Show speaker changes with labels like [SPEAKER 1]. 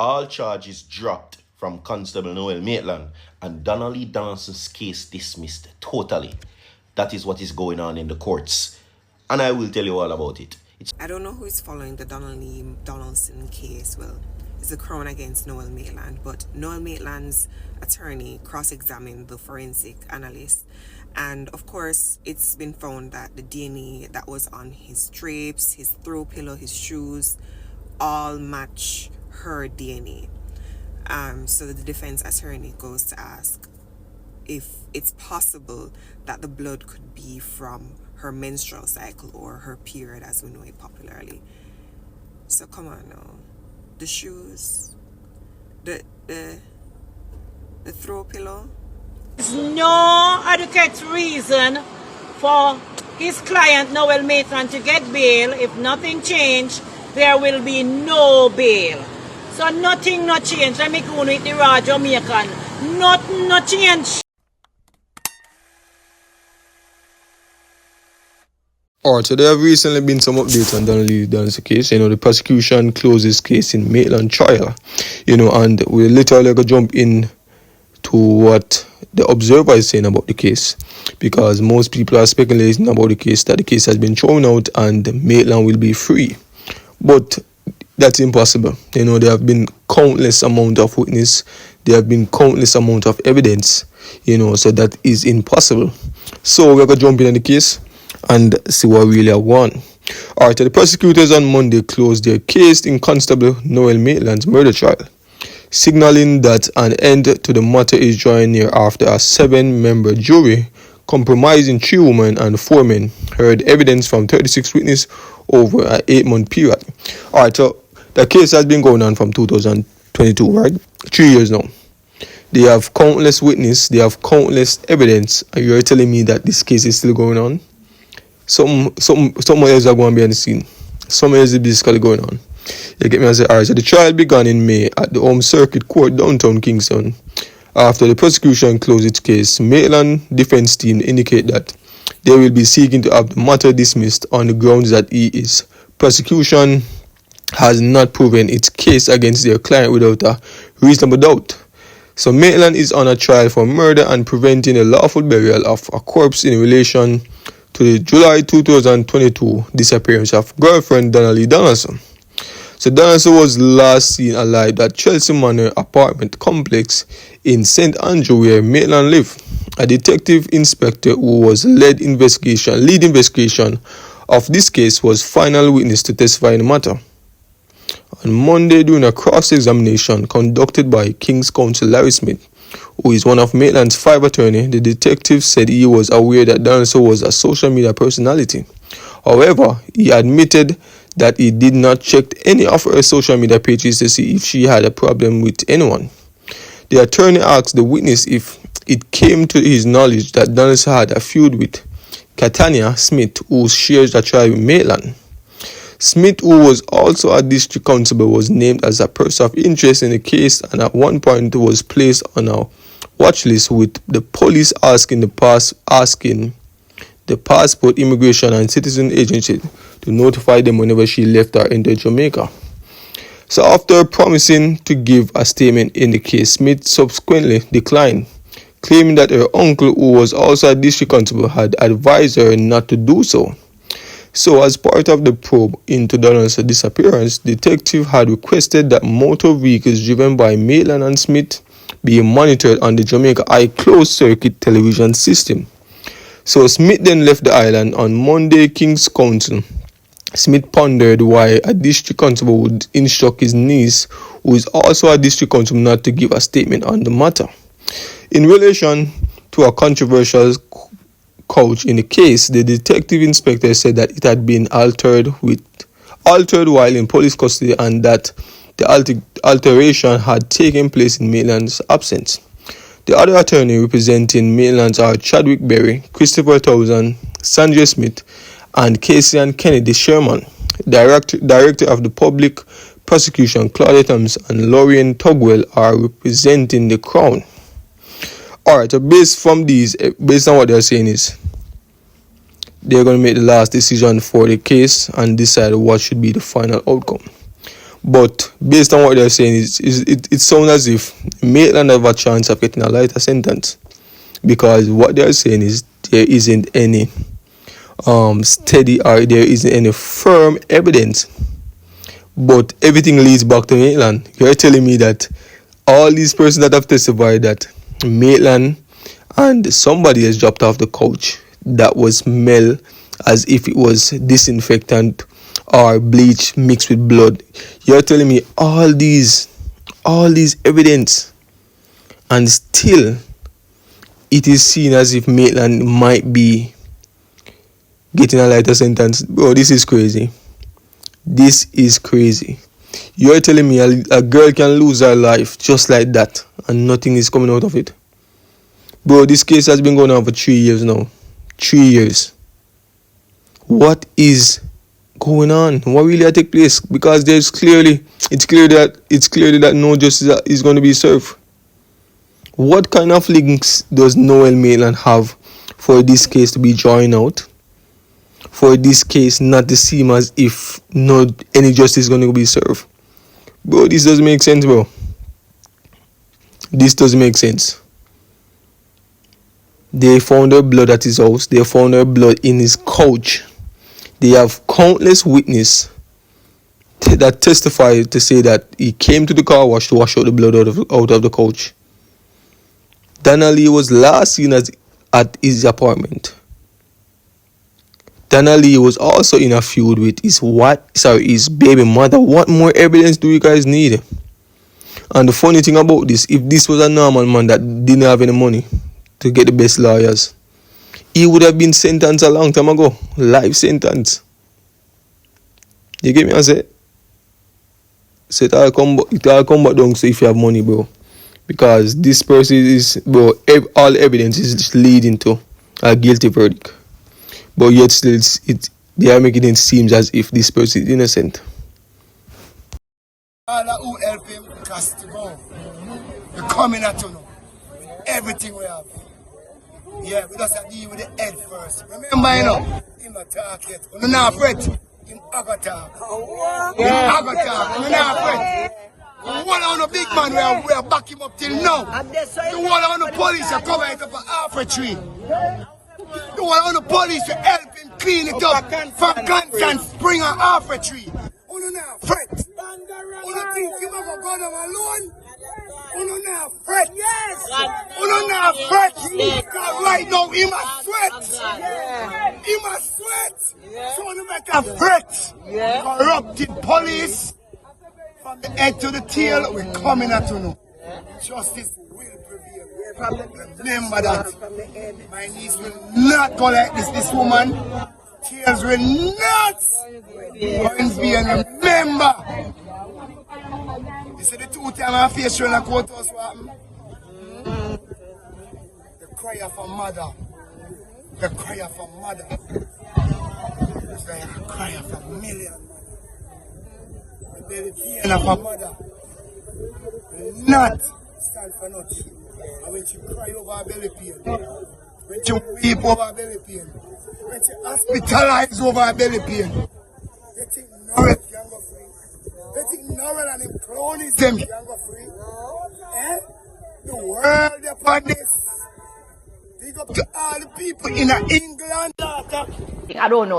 [SPEAKER 1] all charges dropped from Constable Noel Maitland and Donalee Donaldson's case dismissed totally. That is what is going on in the courts. And I will tell you all about it.
[SPEAKER 2] I don't know who is following the Donalee Donaldson case. Well, it's a Crown against Noel Maitland, but Noel Maitland's attorney cross-examined the forensic analyst, and of course it's been found that the DNA that was on his drapes, his throw pillow, his shoes all match her DNA. So the defense attorney goes to ask if it's possible that the blood could be from her menstrual cycle or her period as we know it popularly. So come on now. The shoes, the throw pillow.
[SPEAKER 3] There's no adequate reason for his client Noel Maitland to get bail. If nothing changed, there will be no bail. So nothing no change. Let me go with the raw Jamaican. Nothing no change.
[SPEAKER 4] Alright, so there have recently been some updates on Donalee Donaldson's case. The prosecution closed his case in Maitland trial. And we literally going to jump in to what the Observer is saying about the case. Because most people are speculating about the case, that the case has been thrown out and Maitland will be free. But that's impossible. There have been countless amount of witness. There have been countless amount of evidence. So that is impossible. So we're going to jump in on the case and see what really have won. Alright, the prosecutors on Monday closed their case in Constable Noel Maitland's murder trial, signaling that an end to the matter is drawing near after a 7-member jury, comprising 3 women and 4 men, heard evidence from 36 witnesses over an 8-month period. Alright, so the case has been going on from 2022, right? 3 years now. They have countless witnesses, they have countless evidence, and you're telling me that this case is still going on? Someone else are going to be on the scene. Someone else is basically going on. You get me? I say, alright, so the trial began in May at the Home Circuit Court, downtown Kingston. After the prosecution closed its case, Maitland defense team indicate that they will be seeking to have the matter dismissed on the grounds that prosecution has not proven its case against their client without a reasonable doubt. So Maitland is on a trial for murder and preventing a lawful burial of a corpse in relation to the July 2022 disappearance of girlfriend Donalee Donaldson. So Donaldson was last seen alive at Chelsea Manor apartment complex in St. Andrew where Maitland lived. A detective inspector who was lead investigation of this case was final witness to testify in the matter. On Monday, during a cross-examination conducted by King's Counsel Larry Smith, who is one of Maitland's 5 attorneys, the detective said he was aware that Donaldson was a social media personality. However, he admitted that he did not check any of her social media pages to see if she had a problem with anyone. The attorney asked the witness if it came to his knowledge that Donaldson had a feud with Katania Smith, who shares the trial with Maitland. Smith, who was also a district constable, was named as a person of interest in the case and at one point was placed on a watch list, with the police asking the Passport, Immigration and Citizen Agency to notify them whenever she left or entered Jamaica. So after promising to give a statement in the case, Smith subsequently declined, claiming that her uncle, who was also a district constable, had advised her not to do so. So as part of the probe into Donaldson's disappearance, detective had requested that motor vehicles driven by Maitland and Smith be monitored on the Jamaica Eye closed-circuit television system. So Smith then left the island on Monday. King's Counsel Smith pondered why a district constable would instruct his niece, who is also a district constable, not to give a statement on the matter. In relation to a controversial couch in the case, the detective inspector said that it had been altered while in police custody and that the alteration had taken place in Maitland's absence. The other attorney representing Maitland are Chadwick Berry, Christopher Townsend, Sanjay Smith, and Casey and Kennedy Sherman. Director of the Public Prosecution Claudia Thompson and Lorraine Tugwell are representing the Crown. Alright, so based on what they're saying is they're going to make the last decision for the case and decide what should be the final outcome. But based on what they're saying, it sounds as if Maitland have a chance of getting a lighter sentence, because what they're saying is there isn't any steady, or there isn't any firm evidence, but everything leads back to Maitland. You're telling me that all these persons that have testified that Maitland and somebody has dropped off the couch that was smell as if it was disinfectant or bleach mixed with blood. You're telling me all these evidence, and still it is seen as if Maitland might be getting a lighter sentence. Bro, this is crazy. This is crazy. You're telling me a girl can lose her life just like that and nothing is coming out of it? Bro, this case has been going on for 3 years now. 3 years. What is going on? What really take place? Because it's clear that no justice is going to be served. What kind of links does Noel Maitland have for this case to be drawn out? For this case not to seem as if no any justice is going to be served? Bro, this doesn't make sense, bro. This doesn't make sense. They found her blood at his house. They found her blood in his couch. They have countless witnesses that testify to say that he came to the car wash to wash out the blood out of the couch. Donalee was last seen at his apartment. Donalee was also in a feud with his baby mother. What more evidence do you guys need? And the funny thing about this, if this was a normal man that didn't have any money to get the best lawyers, he would have been sentenced a long time ago. Life sentence. You get me? I say? So it all come back down to if you have money, bro. Because this person is, bro, all evidence is just leading to a guilty verdict. But yet still, they are making it seem as if this person is innocent.
[SPEAKER 5] All who help him cast to go. We're coming at you now. Everything we have. Yeah, we just have to deal with the head first. Remember, you know, him not talk yet. We're not afraid. Him aga talk. Yeah. Him aga talk. We're not afraid. One on the big man, we are back him up till now. The one on the police are cover it up for half a tree. The one on the police to help him clean it up for constant bring a half a tree. Uno not fret. Uno think you have a God alone. Uno not fret. Yes. Uno not fret. Because right now he must sweat. He must sweat. So no matter fret. Corrupted police from the head to the tail, we're coming at you now. Justice will prevail. Remember that. My niece will not go like this. This woman, tears will not go in vain. Remember. You see the 2 times I face you in the courthouse, what happened? The cry of a mother. The cry of a mother. It's like a cry of a million. The belly pain of a mother will not stand for nothing. And when she cry over her belly pain, when she weep over her belly pain, when she hospitalize over her belly pain, they think Noel can go free. They think Noel and him cronies them can go free. Eh? The world upon this. Big up to all the people in England.
[SPEAKER 6] I don't know.